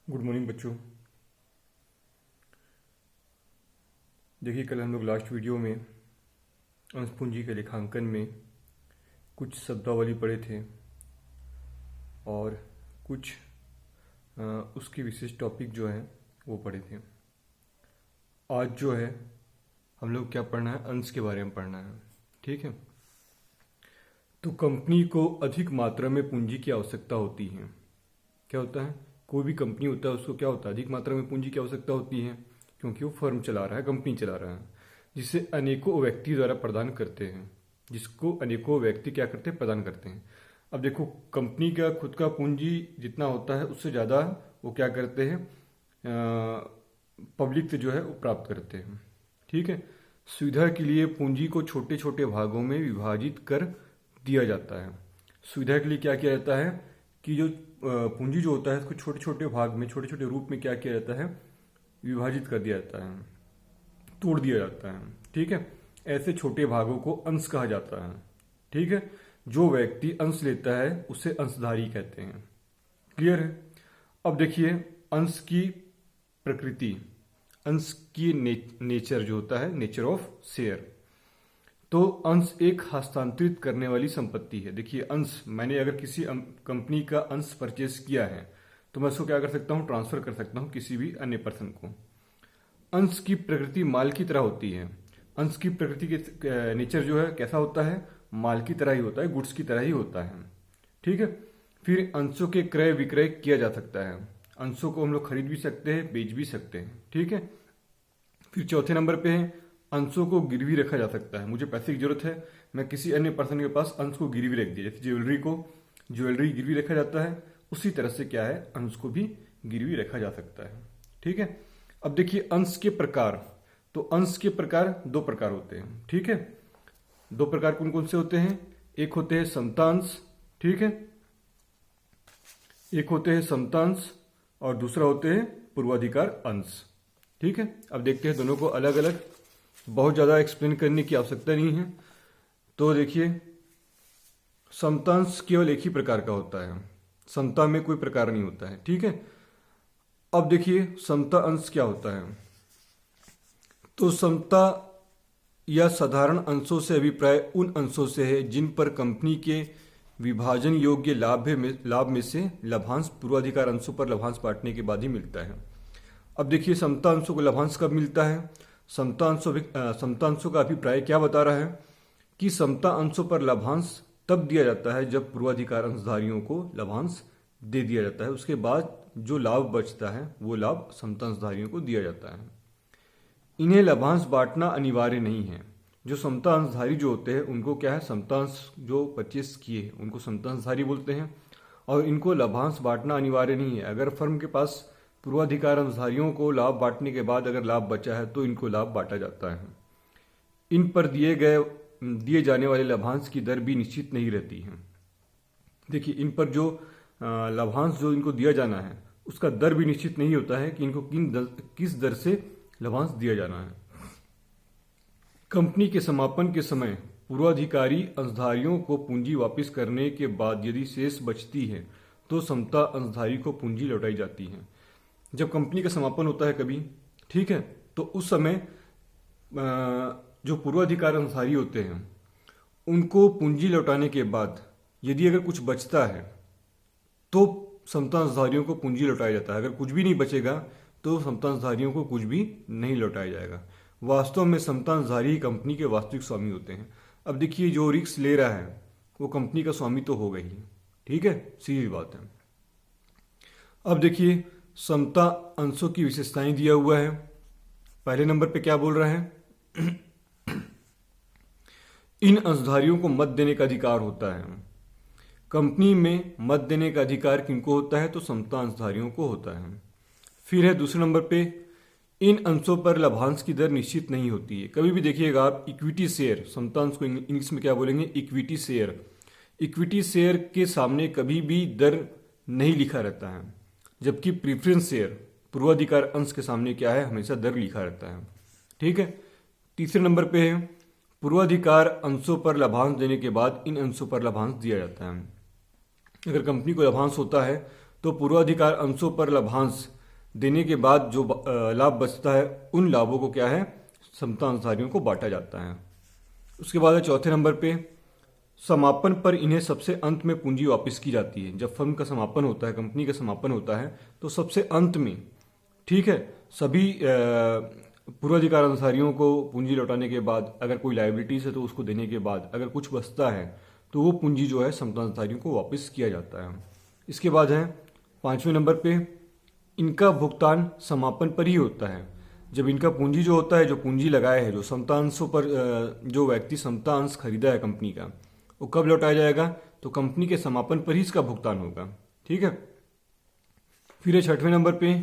Good morning बच्चों। देखिए, कल हम लोग लास्ट वीडियो में अंश पूंजी के लेखांकन में कुछ शब्दावली पढ़े थे और कुछ उसके विशेष टॉपिक जो हैं वो पढ़े थे। आज जो है हम लोग क्या पढ़ना है, अंश के बारे में पढ़ना है। ठीक है, तो कंपनी को अधिक मात्रा में पूंजी की आवश्यकता होती है। क्या होता है, कोई भी कंपनी होता है उसको क्या होता है, अधिक मात्रा में पूंजी की आवश्यकता होती है, क्योंकि वो फर्म चला रहा है, कंपनी चला रहा है, जिसे अनेकों व्यक्ति द्वारा प्रदान करते हैं, जिसको अनेकों व्यक्ति क्या करते हैं, प्रदान करते हैं। अब देखो, कंपनी का खुद का पूंजी जितना होता है उससे ज़्यादा वो क्या करते हैं, पब्लिक से जो है वो प्राप्त करते हैं। ठीक है, सुविधा के लिए पूंजी को छोटे छोटे भागों में विभाजित कर दिया जाता है। सुविधा के लिए क्या किया जाता है कि जो पूंजी जो होता है उसको छोटे छोटे भाग में, छोटे छोटे रूप में क्या किया जाता है, विभाजित कर दिया जाता है, तोड़ दिया जाता है। ठीक है, ऐसे छोटे भागों को अंश कहा जाता है। ठीक है, जो व्यक्ति अंश लेता है उसे अंशधारी कहते हैं। क्लियर है। अब देखिए, अंश की प्रकृति, अंश की नेचर जो होता है, नेचर ऑफ शेयर। तो अंश एक हस्तांतरित करने वाली संपत्ति है। देखिए, अंश, मैंने अगर किसी कंपनी का अंश परचेस किया है तो मैं उसको क्या कर सकता हूँ, ट्रांसफर कर सकता हूँ किसी भी अन्य पर्सन को। अंश की प्रकृति माल की तरह होती है। अंश की प्रकृति के नेचर जो है कैसा होता है, माल की तरह ही होता है, गुड्स की तरह ही होता है। ठीक है, फिर अंशों के क्रय विक्रय किया जा सकता है। अंशों को हम लोग खरीद भी सकते हैं, बेच भी सकते हैं। ठीक है, फिर चौथे नंबर पे है, अंशों को गिरवी रखा जा सकता है। मुझे पैसे की जरूरत है, मैं किसी अन्य पर्सन के पास अंश को गिरवी रख दिया, जैसे ज्वेलरी को ज्वेलरी गिरवी रखा जाता है, उसी तरह से क्या है, अंश को भी गिरवी रखा जा सकता है। ठीक है, अब देखिए अंश के प्रकार। तो अंश के प्रकार दो प्रकार होते हैं। ठीक है, दो प्रकार कौन कौन से होते हैं, एक होते हैं समतांश। ठीक है, एक होते हैं समतांश और दूसरा होते हैं पूर्वाधिकार अंश। ठीक है, अब देखते हैं दोनों को अलग अलग। बहुत ज़्यादा एक्सप्लेन करने की आवश्यकता नहीं है। तो देखिए, समतांश केवल एक ही प्रकार का होता है, समता में कोई प्रकार नहीं होता है। ठीक है, अब देखिए समता अंश क्या होता है। तो समता या साधारण अंशों से अभिप्राय उन अंशों से है जिन पर कंपनी के विभाजन योग्य लाभ में से लाभांश पूर्वाधिकार अंशों पर लाभांश बांटने के बाद ही मिलता है। अब देखिए, समता अंशों को लाभांश कब मिलता है। समता अंशों का अभिप्राय क्या बता रहा है कि समता अंशों पर लाभांश तब दिया जाता है जब पूर्वाधिकार अंशधारियों को लाभांश दे दिया जाता है, उसके बाद जो लाभ बचता है वो लाभ समता अंशधारियों को दिया जाता है। इन्हें लाभांश बांटना अनिवार्य नहीं है। जो समता अंशधारी जो होते हैं उनको क्या है, समता अंश जो परचेस किए उनको समता अंशधारी बोलते हैं, और इनको लाभांश बांटना अनिवार्य नहीं है। अगर फर्म के पास पूर्वाधिकार अंशधारियों को लाभ बांटने के बाद अगर लाभ बचा है तो इनको लाभ बांटा जाता है। इन पर दिए जाने वाले लाभांश की दर भी निश्चित नहीं रहती है। देखिए, इन पर जो लाभांश जो इनको दिया जाना है उसका दर भी निश्चित नहीं होता है कि इनको किस दर से लाभांश दिया जाना है। कंपनी के समापन के समय पूर्वाधिकारी अंशधारियों को पूंजी वापस करने के बाद यदि शेष बचती है तो समता अंशधारी को पूंजी लौटाई जाती है। जब कंपनी का समापन होता है कभी, ठीक है, तो उस समय जो पूर्वाधिकार अंशधारी होते हैं उनको पूंजी लौटाने के बाद यदि अगर कुछ बचता है तो समता अंशधारियों को पूंजी लौटाया जाता है। अगर कुछ भी नहीं बचेगा तो समता अंशधारियों को कुछ भी नहीं लौटाया जाएगा। वास्तव में समता अंशधारी ही कंपनी के वास्तविक स्वामी होते हैं। अब देखिए, जो रिस्क ले रहा है वो कंपनी का स्वामी तो होगा ही। ठीक है, सीधी बात है। अब देखिए, समता अंशों की विशेषताएं दिया हुआ है। पहले नंबर पे क्या बोल रहा है, इन अंशधारियों को मत देने का अधिकार होता है। कंपनी में मत देने का अधिकार किनको होता है, तो समता अंशधारियों को होता है। फिर है दूसरे नंबर पे, इन अंशों पर लाभांश की दर निश्चित नहीं होती है। कभी भी देखिएगा आप, इक्विटी शेयर, समता अंश को इंग्लिश में क्या बोलेंगे, इक्विटी शेयर। इक्विटी शेयर के सामने कभी भी दर नहीं लिखा रहता है, जबकि प्रीफरेंस शेयर, पूर्वाधिकार अंश के सामने क्या है, हमेशा दर लिखा रहता है। ठीक है, तीसरे नंबर पे है, पूर्वाधिकार अंशों पर लाभांश देने के बाद इन अंशों पर लाभांश दिया जाता है। अगर कंपनी को लाभांश होता है तो पूर्वाधिकार अंशों पर लाभांश देने के बाद जो लाभ बचता है उन लाभों को क्या है, समता अंशधारियों को बांटा जाता है। उसके बाद है चौथे नंबर पे, समापन पर इन्हें सबसे अंत में पूंजी वापस की जाती है। जब फर्म का समापन होता है, कंपनी का समापन होता है, तो सबसे अंत में, ठीक है, सभी पूर्वाधिकार अंशधारियों को पूंजी लौटाने के बाद, अगर कोई लायबिलिटीज है तो उसको देने के बाद अगर कुछ बचता है तो वो पूंजी जो है समता अंशधारियों को वापस किया जाता है। इसके बाद है पांचवें नंबर पे, इनका भुगतान समापन पर ही होता है। जब इनका पूंजी जो होता है, जो पूंजी लगाया है, जो समता अंशों पर जो व्यक्ति समता अंश खरीदा है कंपनी का, वो कब लौटाया जाएगा, तो कंपनी के समापन पर ही इसका भुगतान होगा। ठीक है। फिर है छठवें नंबर पे,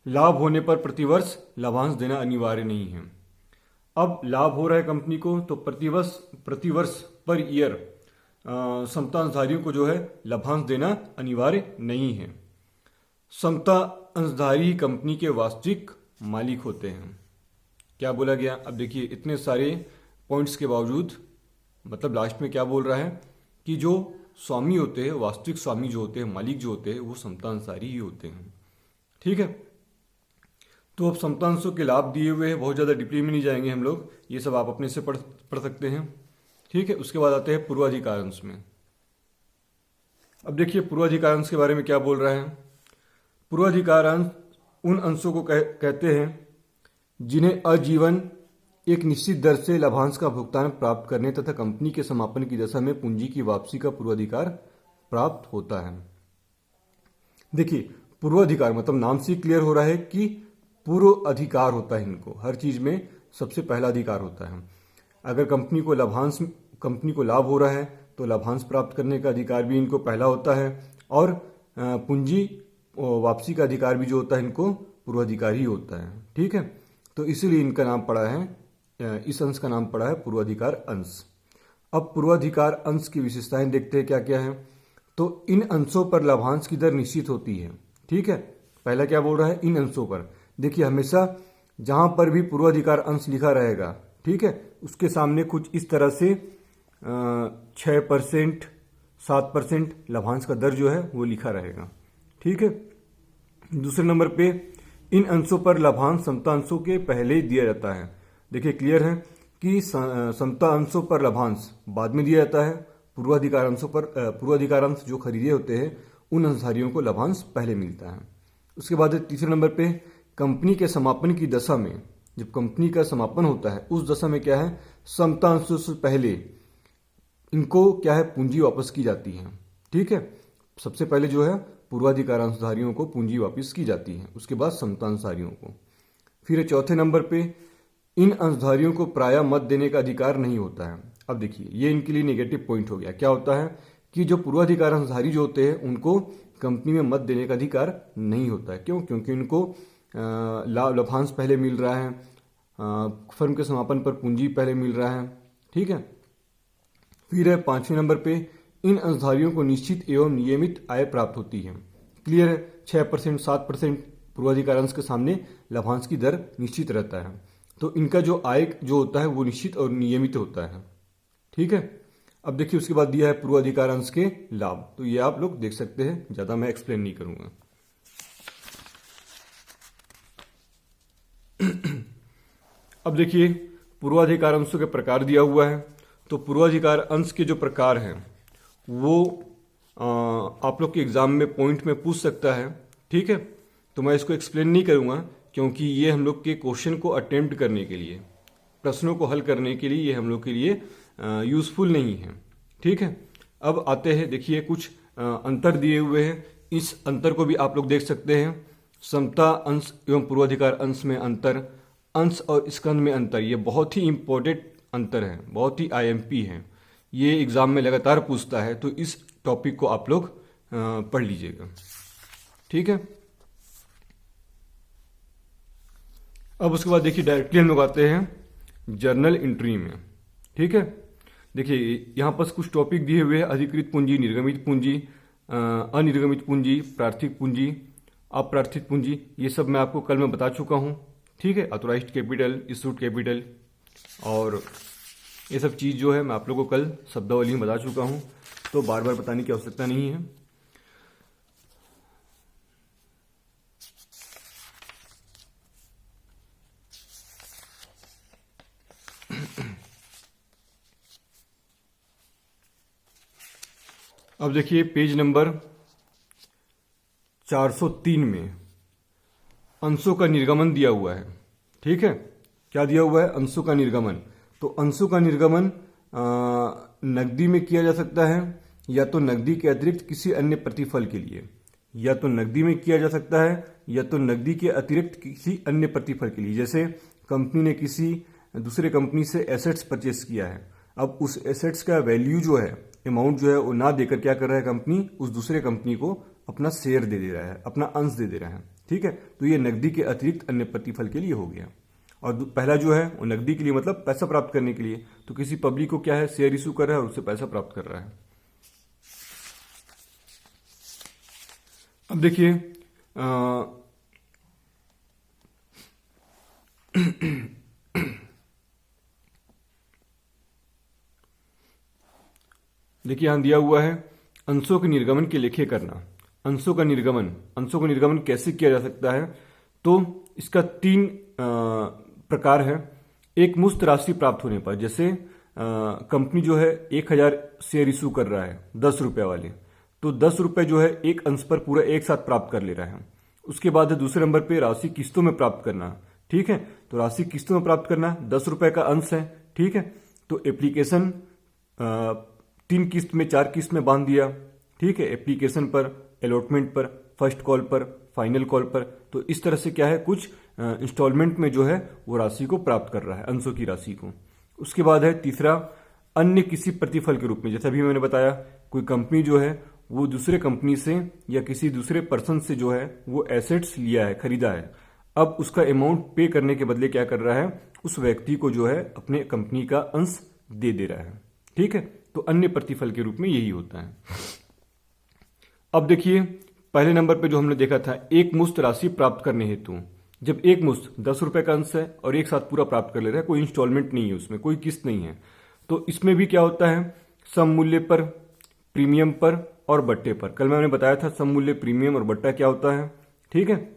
लाभ होने पर प्रतिवर्ष लाभांश देना अनिवार्य नहीं है। अब लाभ हो रहा है कंपनी को, तो प्रतिवर्ष पर ईयर समता अंशधारियों को जो है लाभांश देना अनिवार्य नहीं है। समता अंशधारी ही कंपनी के वास्तविक मालिक होते हैं। क्या बोला गया, अब देखिए इतने सारे पॉइंट्स के बावजूद मतलब लास्ट में क्या बोल रहा है कि जो स्वामी होते हैं, वास्तविक स्वामी जो होते हैं, मालिक जो होते हैं, वो समता अंशधारी ही होते हैं। ठीक है। तो अब समता अंशों के लाभ दिए हुए हैं, बहुत ज़्यादा डीपली में नहीं जाएंगे हम लोग, ये सब आप अपने से पढ़ सकते हैं। ठीक है। उसके बाद आते हैं पूर्वाधिकार अंश में। अब देखिए पूर्वाधिकार अंश के बारे में क्या बोल रहा है। पूर्वाधिकार अंश उन अंशों को कहते हैं जिन्हें आजीवन एक निश्चित दर से लाभांश का भुगतान प्राप्त करने तथा कंपनी के समापन की दशा में पूंजी की वापसी का पूर्वाधिकार प्राप्त होता है। देखिए पूर्वाधिकार मतलब नाम से क्लियर हो रहा है कि पूर्व अधिकार होता है इनको, हर चीज में सबसे पहला अधिकार होता है। अगर कंपनी को लाभ हो रहा है तो लाभांश प्राप्त करने का अधिकार भी इनको पहला होता है, और पूंजी वापसी का अधिकार भी जो होता है इनको पूर्वाधिकार ही होता है। ठीक है। तो इसीलिए इनका नाम पड़ा है, इस अंश का नाम पड़ा है पूर्वाधिकार अंश। अब पूर्वाधिकार अंश की विशेषताएं देखते हैं क्या क्या है। तो इन अंशों पर लाभांश की दर निश्चित होती है। ठीक है। पहला क्या बोल रहा है, इन अंशों पर। देखिए हमेशा जहां पर भी पूर्वाधिकार अंश लिखा रहेगा, ठीक है, उसके सामने कुछ इस तरह से 6%, 7% लाभांश का दर जो है वो लिखा रहेगा। ठीक है। दूसरे नंबर पे, इन अंशों पर लाभांश समता अंशों के पहले ही दिया जाता है। देखिए क्लियर है कि समता अंशों पर लाभांश बाद में दिया जाता है, पूर्वाधिकार अंश जो खरीदे होते हैं उन अंशधारियों को लाभांश पहले मिलता है। उसके बाद तीसरे नंबर पे, कंपनी के समापन की दशा में, जब कंपनी का समापन होता है उस दशा में क्या है, समता अंशों से पहले इनको क्या है, पूंजी वापस की जाती है। ठीक है। सबसे पहले जो है पूर्वाधिकार अंशधारियों को पूंजी वापस की जाती है, उसके बाद समता अंशधारियों को। फिर चौथे नंबर पे, इन अंशधारियों को प्रायः मत देने का अधिकार नहीं होता है। अब देखिए ये इनके लिए नेगेटिव पॉइंट हो गया। क्या होता है कि जो पूर्वाधिकार अंशधारी जो होते हैं उनको कंपनी में मत देने का अधिकार नहीं होता है। क्यों? क्योंकि उनको लाभांश पहले मिल रहा है, फर्म के समापन पर पूंजी पहले मिल रहा है। ठीक है। फिर है पांचवें नंबर पे, इन अंशधारियों को निश्चित एवं नियमित आय प्राप्त होती है। क्लियर है, 6%, 7% पूर्वाधिकार अंश के सामने लाभांश की दर निश्चित रहता है, तो इनका जो आय जो होता है वो निश्चित और नियमित होता है। ठीक है। अब देखिए उसके बाद दिया है पूर्वाधिकार अंश के लाभ, तो ये आप लोग देख सकते हैं, ज्यादा मैं एक्सप्लेन नहीं करूंगा। अब देखिए पूर्वाधिकार अंशों के प्रकार दिया हुआ है। तो पूर्वाधिकार अंश के जो प्रकार हैं वो आप लोग के एग्जाम में पॉइंट में पूछ सकता है। ठीक है। तो मैं इसको एक्सप्लेन नहीं करूंगा क्योंकि ये हम लोग के क्वेश्चन को अटेम्प्ट करने के लिए, प्रश्नों को हल करने के लिए ये हम लोग के लिए यूजफुल नहीं है। ठीक है। अब आते हैं, देखिए कुछ अंतर दिए हुए हैं, इस अंतर को भी आप लोग देख सकते हैं। समता अंश एवं पूर्वाधिकार अंश में अंतर, अंश और स्कंद में अंतर, ये बहुत ही इंपॉर्टेंट अंतर है, बहुत ही आईएमपी है, ये एग्जाम में लगातार पूछता है, तो इस टॉपिक को आप लोग पढ़ लीजिएगा। ठीक है। अब उसके बाद देखिए डायरेक्टली हम लोग आते हैं जर्नल एंट्री में। ठीक है। देखिए यहाँ पर कुछ टॉपिक दिए हुए हैं, अधिकृत पूंजी, निर्गमित पूंजी, अनिर्गमित पूंजी, प्रार्थिक पूंजी, अप्रार्थित पूंजी, ये सब मैं आपको कल में बता चुका हूँ। ठीक है। ऑथोराइज्ड कैपिटल, इशूड कैपिटल, और ये सब चीज़ जो है मैं आप लोगों को कल शब्दावली में बता चुका हूँ, तो बार बार बताने की आवश्यकता नहीं है। अब देखिए पेज नंबर 403 में अंशों का निर्गमन दिया हुआ है। ठीक है, क्या दिया हुआ है? अंशों का निर्गमन। तो अंशों का निर्गमन नकदी में किया जा सकता है, या तो नकदी के अतिरिक्त किसी अन्य प्रतिफल के लिए, या तो नकदी में किया जा सकता है, या तो नकदी के अतिरिक्त किसी अन्य प्रतिफल के लिए। जैसे कंपनी ने किसी दूसरे कंपनी से एसेट्स परचेस किया है, अब उस एसेट्स का वैल्यू जो है, अमाउंट जो है, वो ना देकर क्या कर रहा है कंपनी, उस दूसरे कंपनी को अपना शेयर दे रहा है, अपना अंश दे रहा है। ठीक है, तो ये नकदी के अतिरिक्त अन्य प्रतिफल के लिए हो गया। और पहला जो है वो नकदी के लिए, मतलब पैसा प्राप्त करने के लिए, तो किसी पब्लिक को क्या है, शेयर इशू कर रहा है और उससे पैसा प्राप्त कर रहा है। अब देखिए देखिए यहां दिया हुआ है अंशों के निर्गमन के लेखे करना। अंशों का निर्गमन कैसे किया जा सकता है? तो इसका 3 प्रकार है। एक मुश्त राशि प्राप्त होने पर, जैसे कंपनी जो है 1000 शेयर इशू कर रहा है 10 रुपये वाले, तो 10 रुपये जो है एक अंश पर पूरा एक साथ प्राप्त कर ले रहा है। उसके बाद है दूसरे नंबर पे राशि किस्तों में प्राप्त करना। ठीक है, तो राशि किस्तों में प्राप्त करना, 10 रुपये का अंश है। ठीक है, तो एप्लीकेशन 3 किस्त में, 4 किस्त में बांध दिया। ठीक है, एप्लीकेशन पर, अलॉटमेंट पर, फर्स्ट कॉल पर, फाइनल कॉल पर। तो इस तरह से क्या है, कुछ इंस्टॉलमेंट में जो है वो राशि को प्राप्त कर रहा है, अंशों की राशि को। उसके बाद है तीसरा, अन्य किसी प्रतिफल के रूप में। जैसा भी मैंने बताया, कोई कंपनी जो है वो दूसरे कंपनी से या किसी दूसरे पर्सन से जो है वो एसेट्स लिया है, खरीदा है। अब उसका अमाउंट पे करने के बदले क्या कर रहा है, उस व्यक्ति को जो है अपने कंपनी का अंश दे रहा है। ठीक है, तो अन्य प्रतिफल के रूप में यही होता है। अब देखिए पहले नंबर पे जो हमने देखा था, एक मुश्त राशि प्राप्त करने हेतु, जब एक मुश्त 10 रुपए का अंश है और एक साथ पूरा प्राप्त कर ले रहा है, कोई इंस्टॉलमेंट नहीं है उसमें, कोई किस्त नहीं है, तो इसमें भी क्या होता है, सम मूल्य पर, प्रीमियम पर और बट्टे पर। कल मैंने बताया था सम मूल्य, प्रीमियम और बट्टा क्या होता है। ठीक है,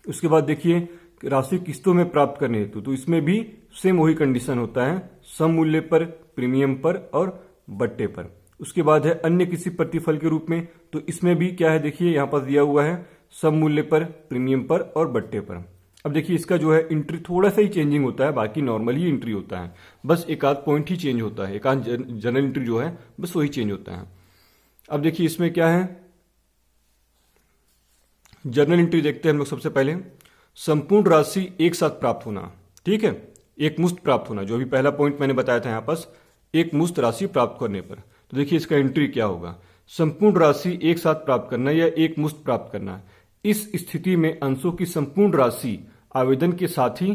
उसके बाद देखिए राशि किस्तों में प्राप्त करने हेतु, तो इसमें भी सेम वही कंडीशन होता है, सम मूल्य पर, प्रीमियम पर और बट्टे पर। उसके बाद है अन्य किसी प्रतिफल के रूप में, तो इसमें भी क्या है, देखिए यहां पर दिया हुआ है सम मूल्य पर, प्रीमियम पर और बट्टे पर। अब देखिए इसका जो है एंट्री थोड़ा सा ही चेंजिंग होता है, बाकी नॉर्मल ही एंट्री होता है, बस एक आध पॉइंट ही चेंज होता है, एक आध जनरल एंट्री जो है बस वही चेंज होता है। अब देखिए इसमें क्या है, जर्नल एंट्री देखते हैं हम लोग। सबसे पहले संपूर्ण राशि एक साथ प्राप्त होना। ठीक है, एक मुश्त प्राप्त होना, जो अभी पहला पॉइंट मैंने बताया था यहां पास, एक मुश्त राशि प्राप्त करने पर। तो देखिए इसका एंट्री क्या होगा, संपूर्ण राशि एक साथ प्राप्त करना या एक मुश्त प्राप्त करना। इस स्थिति में अंशों की संपूर्ण राशि आवेदन के साथ ही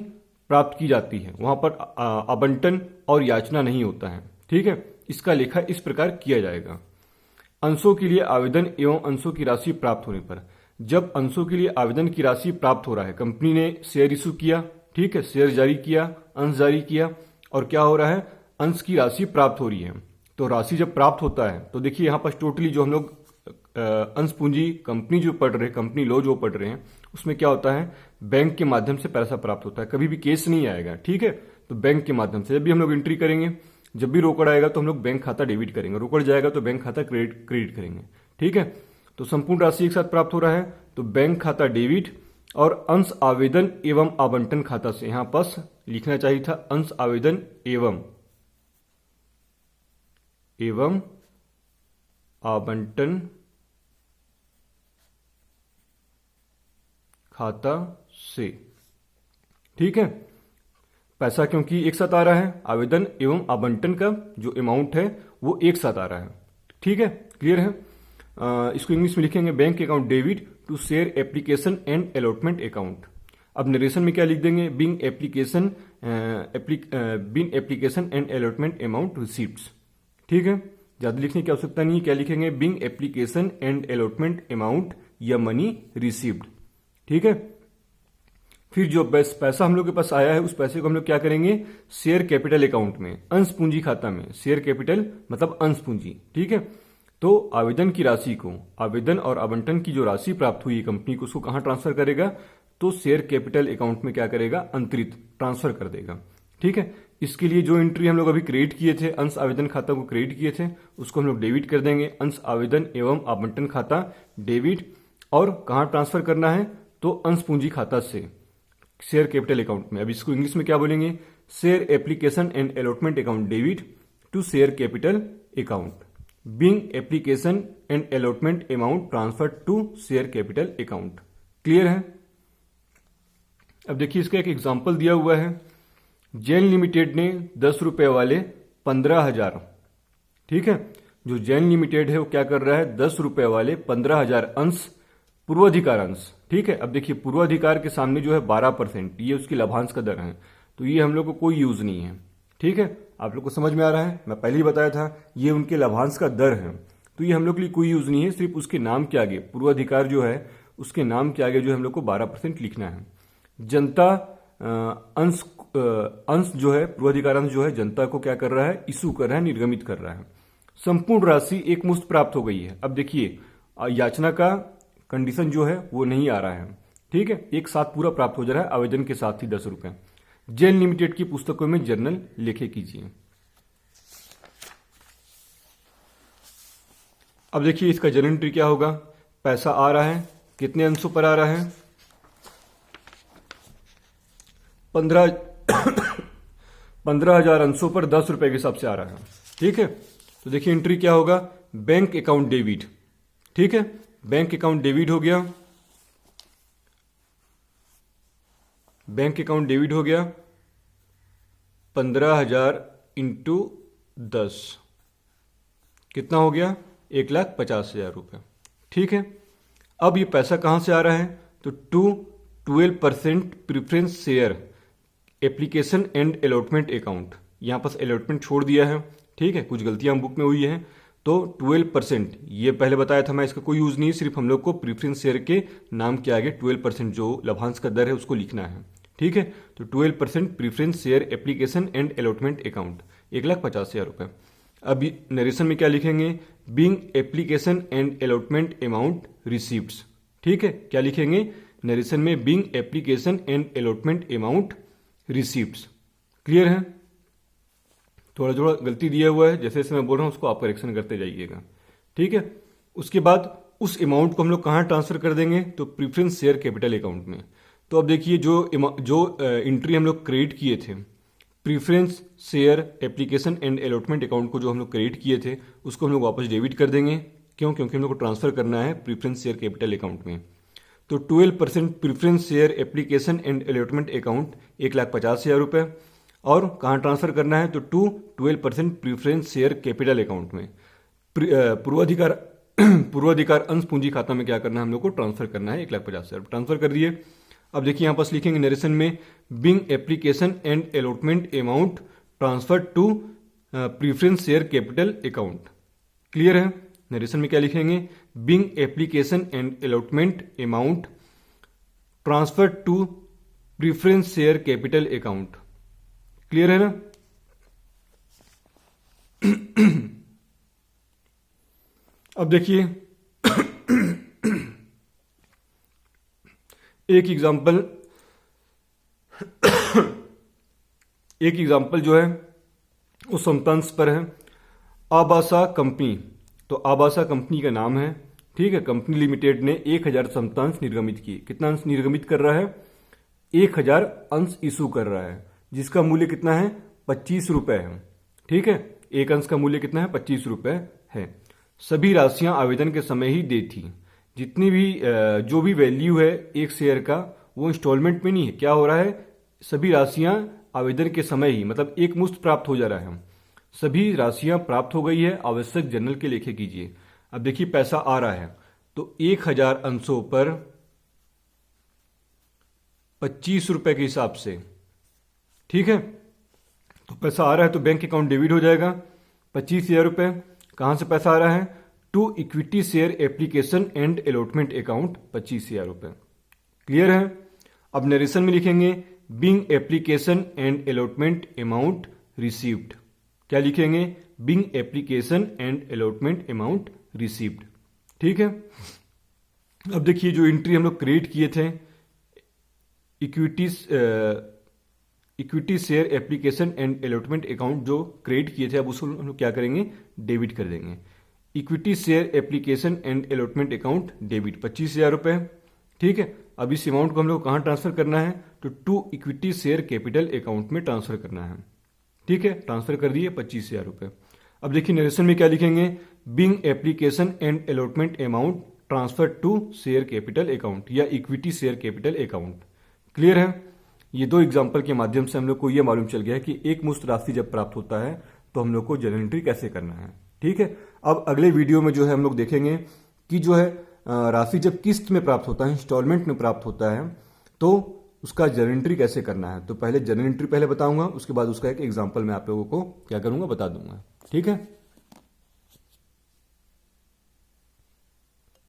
प्राप्त की जाती है, वहां पर आवंटन और याचना नहीं होता है। ठीक है, इसका लेखा इस प्रकार किया जाएगा। अंशों के लिए आवेदन एवं अंशों की राशि प्राप्त होने पर, जब अंशों के लिए आवेदन की राशि प्राप्त हो रहा है, कंपनी ने शेयर इशू किया, ठीक है, शेयर जारी किया, अंश जारी किया, और क्या हो रहा है, अंश की राशि प्राप्त हो रही है। तो राशि जब प्राप्त होता है तो देखिए यहां पर टोटली जो हम लोग अंश पूंजी कंपनी जो पढ़ रहे हैं, कंपनी लॉ जो पढ़ रहे हैं, उसमें क्या होता है, बैंक के माध्यम से पैसा प्राप्त होता है, कभी भी केस नहीं आएगा। ठीक है, तो बैंक के माध्यम से जब भी हम लोग एंट्री करेंगे, जब भी रोकड़ आएगा तो हम लोग बैंक खाता डेबिट करेंगे, रोकड़ जाएगा तो बैंक खाता क्रेडिट करेंगे। ठीक है, तो संपूर्ण राशि एक साथ प्राप्त हो रहा है, तो बैंक खाता डेबिट, और अंश आवेदन एवं आवंटन खाता से, यहां पास लिखना चाहिए था अंश आवेदन एवं आवंटन खाता से। ठीक है, पैसा क्योंकि एक साथ आ रहा है, आवेदन एवं आवंटन का जो अमाउंट है वो एक साथ आ रहा है। ठीक है, क्लियर है। इसको इंग्लिश में लिखेंगे, bank account debit to share application and allotment account. अब नरेशन में क्या लिख देंगे, being application and allotment amount receiveds. ठीक है, ज्यादा लिखने की आवश्यकता नहीं है, क्या लिखेंगे, being application and allotment amount या मनी रिसीव्ड। ठीक है, फिर जो पैसा हम लोग के पास आया है, उस पैसे को हम लोग क्या करेंगे, शेयर कैपिटल अकाउंट में, अंश पूंजी खाता में, शेयर कैपिटल मतलब अंश पूंजी। ठीक है, तो आवेदन की राशि को, आवेदन और आवंटन की जो राशि प्राप्त हुई कंपनी को, उसको कहां ट्रांसफर करेगा, तो शेयर कैपिटल अकाउंट में क्या करेगा, अंतरित ट्रांसफर कर देगा। ठीक है, इसके लिए जो एंट्री हम लोग अभी क्रिएट किए थे, अंश आवेदन खाता को क्रिएट किए थे, उसको हम लोग डेबिट कर देंगे। अंश आवेदन एवं आवंटन खाता डेबिट, और कहाँ ट्रांसफर करना है, तो अंश पूंजी खाता से शेयर कैपिटल अकाउंट में। अब इसको इंग्लिश में क्या बोलेंगे, share application and allotment account debit to share capital account, being application and allotment amount transfer to share capital account. Clear है। अब देखिए इसका एक एग्जांपल दिया हुआ है। जैन लिमिटेड ने 10 रुपए वाले 15,000, ठीक है, जो जैन लिमिटेड है वो क्या कर रहा है, 10 रुपए वाले 15,000 अंश पूर्वाधिकार अंश, ठीक है। अब देखिए पूर्वाधिकार के सामने जो है 12%, ये उसकी लाभांश का दर है, तो ये हम लोग को कोई यूज नहीं है, ठीक है। आप लोग को समझ में आ रहा है, मैं पहले ही बताया था ये उनके लाभांश का दर है, तो ये हम लोग के लिए कोई यूज नहीं है। सिर्फ उसके नाम के आगे पूर्वाधिकार जो है उसके नाम के आगे जो हम लोग को 12% लिखना है। जनता अंश जो है, पूर्वाधिकार अंश जो है जनता को क्या कर रहा है, इशू कर रहा है, निर्गमित कर रहा है। संपूर्ण राशि एक मुश्त प्राप्त हो गई है। अब देखिए याचना का कंडीशन जो है वो नहीं आ रहा है, ठीक है, एक साथ पूरा प्राप्त हो जा रहा है आवेदन के साथ ही 10 रुपए। जैन लिमिटेड की पुस्तकों में जर्नल लेखे कीजिए। अब देखिए इसका जर्नल एंट्री क्या होगा, पैसा आ रहा है, कितने अंशों पर आ रहा है, 15,000 अंशों पर 10 रुपए के हिसाब से आ रहा है, ठीक है। तो देखिए एंट्री क्या होगा, बैंक अकाउंट डेबिट, ठीक है, बैंक अकाउंट डेबिट हो गया, बैंक अकाउंट डेबिट हो गया 15,000 इंटू 10, कितना हो गया, 1,50,000 रुपये, ठीक है। अब ये पैसा कहां से आ रहा है, तो 12% preference share application and allotment account, यहां पर अलॉटमेंट छोड़ दिया है, ठीक है, कुछ गलतियां बुक में हुई है, तो 12%, ये पहले बताया था मैं, इसका कोई यूज नहीं, सिर्फ हम लोग को प्रीफरेंस शेयर के नाम के आगे 12% जो लाभांश का दर है उसको लिखना है, ठीक है। तो 12% preference share application and allotment account 1,50,000 रुपये। अब नरेशन में क्या लिखेंगे, being application and allotment amount receiveds, ठीक है, क्या लिखेंगे नरेशन में, being application and allotment amount receiveds. Clear है। थोड़ा थोड़ा गलती दिया हुआ है, जैसे जैसे मैं बोल रहा हूं उसको आप करेक्शन करते जाइएगा, ठीक है। उसके बाद उस अमाउंट को हम लोग कहां ट्रांसफर कर देंगे, तो प्रीफरेंस शेयर कैपिटल अकाउंट में। तो अब देखिए जो एंट्री हम लोग क्रिएट किए थे, preference share application and allotment account को जो हम लोग क्रिएट किए थे उसको हम लोग वापस डेबिट कर देंगे। क्यों, क्योंकि हम लोग को ट्रांसफर करना है प्रीफरेंस शेयर कैपिटल अकाउंट में। तो 12% preference share application and allotment account 1,50,000 रुपये, और कहाँ ट्रांसफर करना है, तो 12% प्रीफरेंस शेयर कैपिटल अकाउंट में। पूर्वाधिकार अंश पूंजी खाता में क्या करना है, हम लोग को ट्रांसफर करना है 1,50,000 ट्रांसफर कर दिए। अब देखिए यहाँ पास लिखेंगे नरेशन में, being application and allotment amount transfer to preference share capital account. Clear है। नरेशन में क्या लिखेंगे, being application and allotment amount transfer to preference share capital account. Clear है ना। अब देखिए एक एग्जाम्पल जो है वो समतांश पर है। आबासा कंपनी, तो आबासा कंपनी का नाम है, ठीक है। कंपनी लिमिटेड ने 1,000 समतांश निर्गमित किए। कितना अंश निर्गमित कर रहा है, 1,000 अंश इशू कर रहा है, जिसका मूल्य कितना है, 25 रुपए है, ठीक है। एक अंश का मूल्य कितना है, 25 रुपए है। सभी राशियां आवेदन के समय ही दी थी। जितनी भी जो भी वैल्यू है एक शेयर का, वो इंस्टॉलमेंट में नहीं है, क्या हो रहा है, सभी राशियां आवेदन के समय ही, मतलब एक मुश्त प्राप्त हो जा रहा है। सभी राशियां प्राप्त हो गई है, आवश्यक जर्नल के लेखे कीजिए। अब देखिए पैसा आ रहा है, तो 1,000 अंशों पर 25 रुपए के हिसाब से, ठीक है। तो पैसा आ रहा है तो बैंक अकाउंट डेबिट हो जाएगा 25,000 रुपए। कहां से पैसा आ रहा है, to equity share application and allotment account 25,000 रुपए। क्लियर है। अब नरेशन में लिखेंगे, being application and allotment amount received. क्या लिखेंगे, being application and allotment amount received, ठीक है। अब देखिए जो एंट्री हम लोग क्रिएट किए थे, equities equity share application and allotment account जो क्रिएट किए थे, अब उसको हम लोग क्या करेंगे, डेबिट कर देंगे। Equity share application and allotment account debit 25,000 रुपये। ठीक है, अब इस अमाउंट को हम लोग कहाँ ट्रांसफर करना है, तो to equity share capital account में ट्रांसफर करना है। ठीक है, ट्रांसफर कर दिए 25,000 रुपये। अब देखिए नरेशन में क्या लिखेंगे, being application and allotment amount transfer to share capital account या equity share capital account. Clear है। ये दो एग्जाम्पल के माध्यम से हम लोग को ये मालूम चल गया है कि एक मुश्त राशि जब प्राप्त होता है तो हम लोग को जर्नल एंट्री कैसे करना है। ठीक है, अब अगले वीडियो में जो है हम लोग देखेंगे कि जो है राशि जब किस्त में प्राप्त होता है, इंस्टॉलमेंट में प्राप्त होता है, तो उसका जर्नल एंट्री कैसे करना है। तो पहले जर्नल एंट्री पहले बताऊंगा, उसके बाद उसका एक एग्जाम्पल मैं आप लोगों को क्या करूंगा, बता दूंगा। ठीक है।